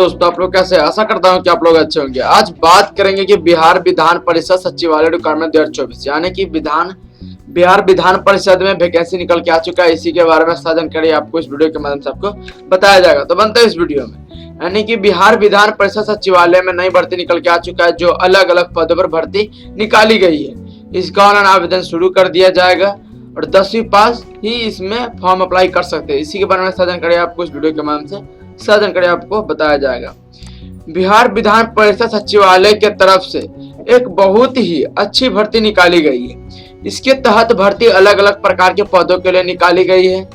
दोस्तों, आप लोग कैसे हैं? आशा करता हूं कि आप लोग अच्छे होंगे। आज बात करेंगे कि बिहार विधान परिषद सचिवालय रिक्वायरमेंट 2024 यानी कि बिहार विधान परिषद में वैकेंसी निकल के आ चुका है। इसी के बारे में सारी जानकारी आपको इस वीडियो के माध्यम से आपको बताया जाएगा। तो बनता है इस वीडियो में, यानी कि बिहार विधान परिषद सचिवालय में नई भर्ती निकल के आ चुका है, जो अलग अलग पदों पर भर्ती निकाली गई है। इसका ऑनलाइन आवेदन शुरू कर दिया जाएगा और 10वीं पास ही इसमें फॉर्म अप्लाई कर सकते हैं। इसी के बारे में सारी जानकारी आपको इस वीडियो के माध्यम से सारी जानकारी आपको बताया जाएगा। बिहार विधान परिषद सचिवालय के तरफ से एक बहुत ही अच्छी भर्ती निकाली गई है। इसके तहत भर्ती अलग अलग प्रकार के पदों के लिए निकाली गई है।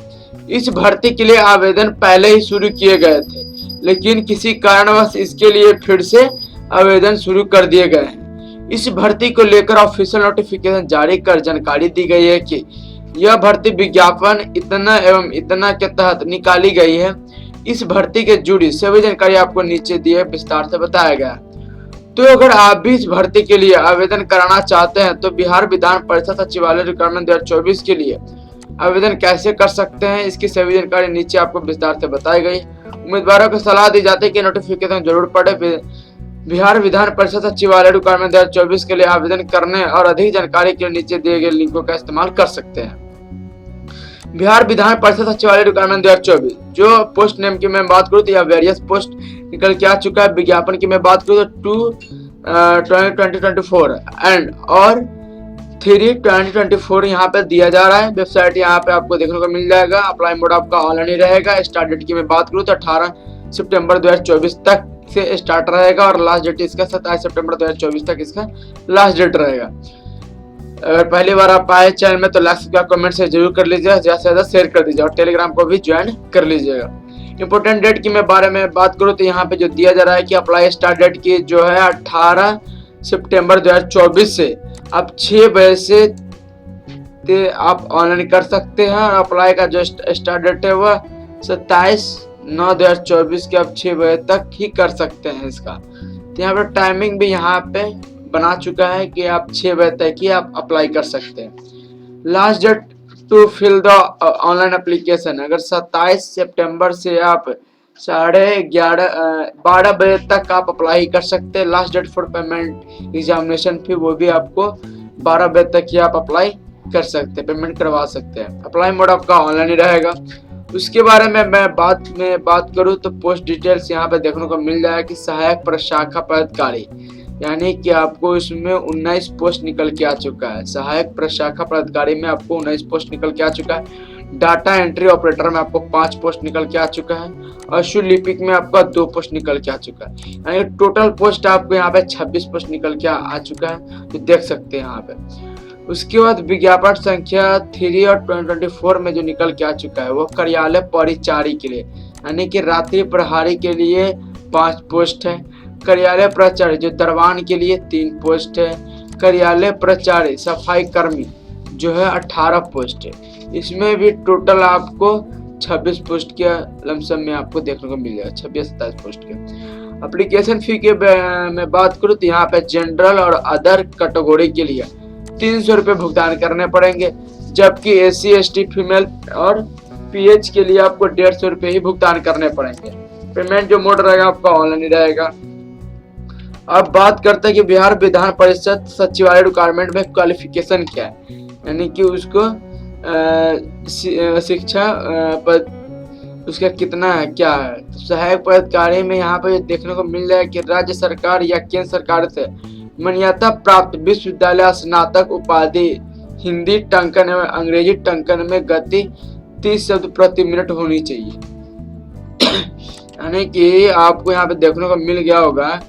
इस भर्ती के लिए आवेदन पहले ही शुरू किए गए थे, लेकिन किसी कारणवश इसके लिए फिर से आवेदन शुरू कर दिए गए हैं। इस भर्ती को लेकर ऑफिशियल नोटिफिकेशन जारी कर जानकारी दी गई है कि यह भर्ती विज्ञापन इतना एवं इतना के तहत निकाली गई है। इस भर्ती के जुड़ी सभी जानकारी आपको नीचे दिए विस्तार से बताया गया। तो अगर आप भी इस भर्ती के लिए आवेदन कराना चाहते हैं तो बिहार विधान परिषद सचिवालय रिक्वायरमेंट 2024 के लिए आवेदन कैसे कर सकते हैं, इसकी सभी जानकारी नीचे आपको विस्तार से बताई गई। उम्मीदवारों को सलाह दी जाती है कि नोटिफिकेशन जरूर पढ़े। बिहार विधान परिषद सचिवालय रिक्वायरमेंट 2024 के लिए आवेदन करने और अधिक जानकारी के लिए नीचे दिए गए लिंकों का इस्तेमाल कर सकते हैं। बिहार विधान परिषद सचिवालय रिक्वायरमेंट 2024 जो पोस्ट नेम की मैं बात करूँ तो यह वेरियस पोस्ट निकल के आ चुका है। विज्ञापन की मैं बात करूँ तो 2024 एंड और 3/2024 यहाँ पे दिया जा रहा है। वेबसाइट यहाँ पे आपको देखने को मिल जाएगा। अप्लाई मोड आपका ऑनलाइन ही रहेगा। स्टार्ट डेट की मैं बात करूँ तो 18 सितंबर 2024 तक से स्टार्ट रहेगा और लास्ट डेट इसका 27 सितंबर 2024 तक इसका लास्ट डेट रहेगा। अगर पहली बार आप आए चैनल में तो लाइक सब्सक्राइब कमेंट से जरूर कर लीजिएगा, ज्यादा से ज्यादा शेयर कर दीजिए और टेलीग्राम को भी ज्वाइन कर लीजिएगा। इंपोर्टेंट डेट की मैं बारे में बात करूँ तो यहाँ पे जो दिया जा रहा है कि अप्लाई स्टार्ट डेट की जो है 18 सितंबर 2024 से आप 6 बजे से आप ऑनलाइन कर सकते हैं। और अप्लाई का जो स्टार्ट डेट है वह 27/9/2024 के आप 6 बजे तक ही कर सकते हैं इसका। तो यहाँ पर टाइमिंग भी यहाँ पे बना चुका है कि आप 6 बजे तक ही आप अप्लाई कर सकते हैं। Last date to fill the online application अगर 27 सितंबर से आप 12:30 बजे तक आप अप्लाई कर सकते हैं। Last date for payment examination fee वो भी आपको 12 बजे तक ही आप अप्लाई कर सकते हैं, पेमेंट करवा सकते हैं। अप्लाई मोड आपका ऑनलाइन ही रहेगा। उसके बारे में मैं बात करूँ तो पोस्ट डिटेल्स यहाँ पे देखने को मिल जाएगा कि सहायक प्रशाखा पदाधिकारी यानी कि आपको इसमें 19 पोस्ट निकल के आ चुका है। सहायक प्रशाखा पदाधिकारी में आपको 19 पोस्ट निकल के आ चुका है। डाटा एंट्री ऑपरेटर में आपको 5 पोस्ट निकल के आ चुका है। अश्व लिपिक में आपका 2 पोस्ट निकल के आ चुका है। यानी टोटल पोस्ट आपको यहाँ पे 26 पोस्ट निकल के आ चुका है, तो देख सकते हैं यहाँ पे। उसके बाद विज्ञापन संख्या 3 और 2024 में जो निकल के आ चुका है वो कार्यालय परिचारी के लिए यानी कि रात्रि प्रहरी के लिए 5 पोस्ट है। कार्यालय प्राचार्य जो दरवान के लिए 3 पोस्ट है। कार्यालय प्राचार्य सफाई कर्मी जो है 18 पोस्ट है। इसमें भी टोटल आपको 26 पोस्ट के लमसम में आपको देखने को मिल जाएगा, 26-27 पोस्ट के। एप्लीकेशन फी के मैं बात करूँ तो यहाँ पे जनरल और अदर कैटेगरी के लिए 300 रुपये भुगतान करने पड़ेंगे, जबकि SC ST फीमेल और PH के लिए आपको 150 रुपये ही भुगतान करने पड़ेंगे। पेमेंट जो मोड रहेगा आपका ऑनलाइन ही रहेगा। अब बात करते हैं कि बिहार विधान परिषद सचिवालय रिक्वायरमेंट में क्वालिफिकेशन क्या है, यानी कि उसको शिक्षा पद उसका कितना है, क्या है। तो सहायक पदाधिकारी में यहाँ पे देखने को मिल जाए कि राज्य सरकार या केंद्र सरकार से मान्यता प्राप्त विश्वविद्यालय स्नातक उपाधि हिंदी टंकन एवं अंग्रेजी टंकन में गति 30 शब्द प्रति मिनट होनी चाहिए। यानी कि आपको यहाँ पे देखने को मिल गया होगा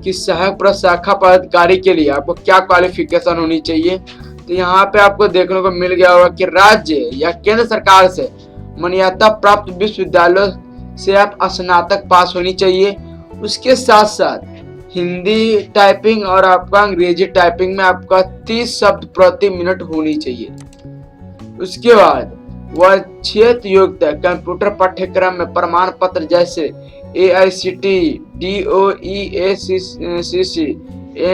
कि सहायक प्रशाखा पदाधिकारी के लिए आपको क्या क्वालिफिकेशन होनी चाहिए। तो यहाँ पे आपको देखने को मिल गया होगा कि राज्य या केंद्र सरकार से मान्यता प्राप्त विश्वविद्यालय से आप स्नातक पास होनी चाहिए। उसके साथ साथ हिंदी टाइपिंग और आपका अंग्रेजी टाइपिंग में आपका 30 शब्द प्रति मिनट होनी चाहिए। उसके बाद वह क्षेत्र योग्यता कंप्यूटर पाठ्यक्रम में प्रमाण पत्र जैसे AICTE DOE ACC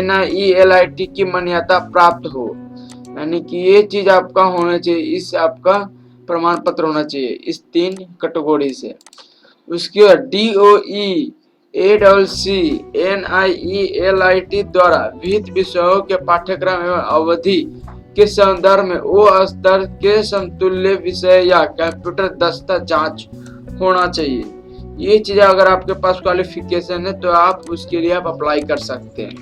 NIELIT की मान्यता प्राप्त हो, यानी कि ये चीज आपका होना चाहिए। इस आपका प्रमाण पत्र होना चाहिए इस 3 कैटेगरी से। उसके बाद DOE ACCNIELIT द्वारा विहित विषयों के पाठ्यक्रम एवं अवधि के संदर्भ में ओ स्तर के समतुल्य विषय या कंप्यूटर दस्ता जांच होना चाहिए। ये चीजें अगर आपके पास क्वालिफिकेशन है तो आप उसके लिए आप अप्लाई कर सकते हैं।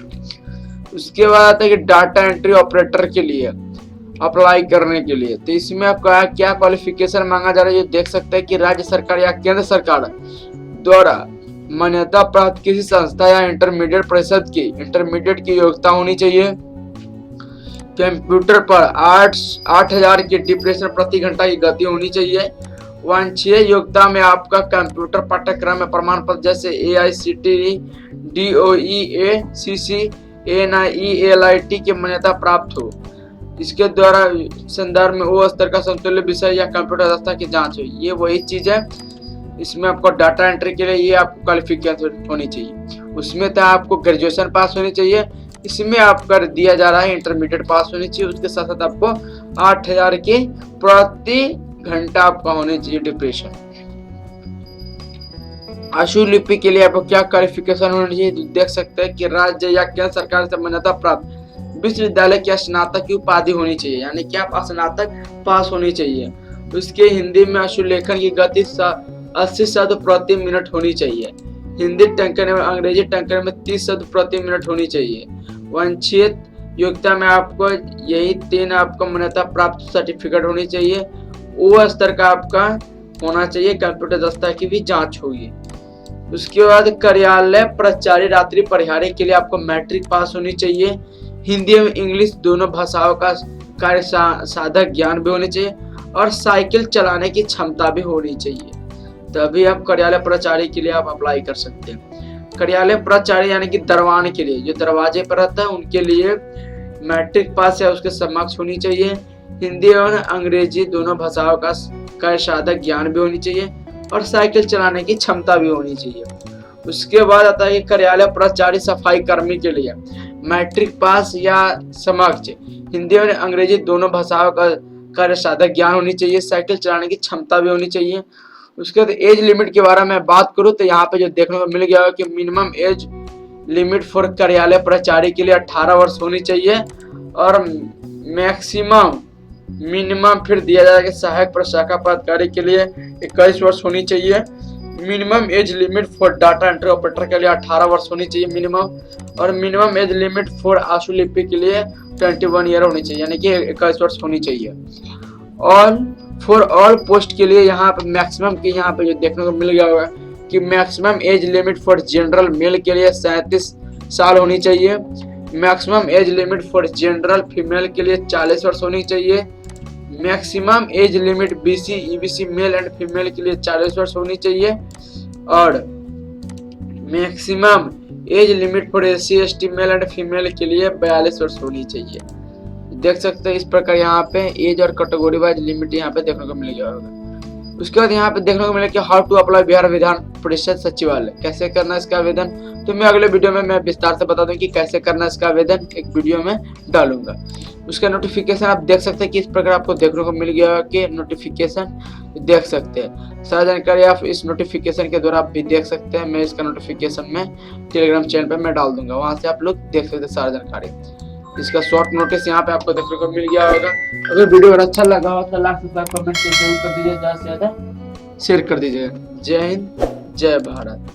उसके बाद आता है कि डाटा एंट्री ऑपरेटर के लिए अप्लाई करने के लिए, तो इसमें आपका क्या क्वालिफिकेशन मांगा जा रहा है ये देख सकते हैं कि राज्य सरकार या केंद्र सरकार द्वारा मान्यता प्राप्त किसी संस्था या इंटरमीडिएट परिषद की इंटरमीडिएट की योग्यता होनी चाहिए। कंप्यूटर पर 8000 की डिप्रेशन प्रति घंटा की गति होनी चाहिए। वांछनीय योग्यता में आपका कंप्यूटर पाठ्यक्रम में प्रमाण पत्र जैसे AICTE, DOE, ACC, NIELIT की मान्यता प्राप्त हो। इसके द्वारा संदर्भ में ओ स्तर का समतुल्य विषय या कंप्यूटर दस्ता की जांच हो। ये वही चीज है, इसमें आपको डाटा एंट्री के लिए ये आपको क्वालिफिकेशन होनी चाहिए। उसमें तो आपको ग्रेजुएशन पास होनी चाहिए, इसमें आपका दिया जा रहा है इंटरमीडिएट पास होनी चाहिए। उसके साथ साथ आपको 8000 की प्रति घंटा आपका होनी चाहिए डिप्रेशन। आशु लिपि के लिए आपको क्या क्वालिफिकेशन होनी चाहिए देख सकते हैं कि राज्य या केंद्र सरकार से मान्यता प्राप्त विश्वविद्यालय की स्नातक की उपाधि होनी चाहिए, यानी कि आप स्नातक पास होनी चाहिए। उसके हिंदी में आशुलेखन की गति 80 शब्द प्रति मिनट होनी चाहिए। हिंदी टंकन में अंग्रेजी टंकन में 30 शब्द प्रति मिनट होनी चाहिए। वांछित योग्यता में आपको यही 3 आपको मान्यता प्राप्त सर्टिफिकेट होनी चाहिए। ओ स्तर का आपका होना चाहिए, कंप्यूटर दस्ता की भी जांच होगी। उसके बाद कार्यालय प्रचारी रात्रि परिहारी के लिए आपको मैट्रिक पास होनी चाहिए। हिंदी एवं इंग्लिश दोनों भाषाओं का कार्य साधक ज्ञान भी होनी चाहिए और साइकिल चलाने की क्षमता भी होनी चाहिए, तभी आप कार्यालय प्रचारी के लिए आप अप्लाई कर सकते हैं। कार्यालय प्रचारी यानी कि दरवान के लिए, जो दरवाजे पर रहता है उनके लिए मैट्रिक पास या उसके समकक्ष होनी चाहिए। हिंदी और अंग्रेजी दोनों भाषाओं का कार्य साधक ज्ञान भी होनी चाहिए और साइकिल चलाने की क्षमता भी होनी चाहिए। उसके बाद आता है कार्यालय प्रचारी सफाई कर्मी के लिए मैट्रिक पास या समकक्ष, हिंदी और अंग्रेजी दोनों भाषाओं का कार्य साधक ज्ञान होनी चाहिए, साइकिल चलाने की क्षमता भी होनी चाहिए। उसके बाद एज लिमिट के बारे में बात करूँ तो यहाँ पे जो देखने को मिल गया है कि मिनिमम एज लिमिट फॉर कार्यालय प्रचारी के लिए 18 वर्ष होनी चाहिए और मैक्सिमम मिनिमम फिर दिया जाएगा कि सहायक प्रशाखा पदाधिकारी के लिए 21 वर्ष होनी चाहिए। Minimum age limit for data entry operator के लिए 18 वर्ष होनी चाहिए मिनिमम, और मिनिमम एज लिमिट फॉर आशुलिपि के लिए 21 ईयर होनी चाहिए, यानी कि 21 वर्ष होनी चाहिए। और फॉर ऑल पोस्ट के लिए यहाँ पे मैक्सिमम के यहाँ पे जो देखने को मिल गया होगा कि maximum age limit for general mail के लिए 37 साल होनी चाहिए। Maximum age limit for general female के लिए 40 वर्ष होनी चाहिए। Maximum age limit BC EBC male and female के लिए 40 वर्ष होनी चाहिए और maximum age limit for SC ST male and female के लिए 42 वर्ष होनी चाहिए। देख सकते हैं इस प्रकार यहाँ पे एज और कैटेगरी वाइज लिमिट यहाँ पे देखने को मिल गया होगा। उसके बाद यहाँ पे देखने को मिला कि how to apply Bihar Vidhan Parishad सचिवालय, कैसे करना है इसका आवेदन, तो मैं अगले वीडियो में मैं विस्तार से बता दूं कि कैसे करना है इसका आवेदन, एक वीडियो में डालूंगा। उसका नोटिफिकेशन आप देख सकते हैं कि इस प्रकार आपको देखने को मिल गया कि नोटिफिकेशन देख सकते हैं। सारी जानकारी आप इस नोटिफिकेशन के द्वारा आप भी देख सकते हैं। मैं इसका नोटिफिकेशन में टेलीग्राम चैनल पे मैं डाल दूंगा, वहां से आप लोग देख सकते हैं सारी जानकारी। इसका शॉर्ट नोटिस यहाँ पे आपको देखने को मिल गया होगा। अगर वीडियो अच्छा लगा हो तो लाइक सब्सक्राइब कमेंट जरूर कर दीजिए, ज्यादा से ज्यादा शेयर कर दीजिएगा। जय हिंद, जय भारत।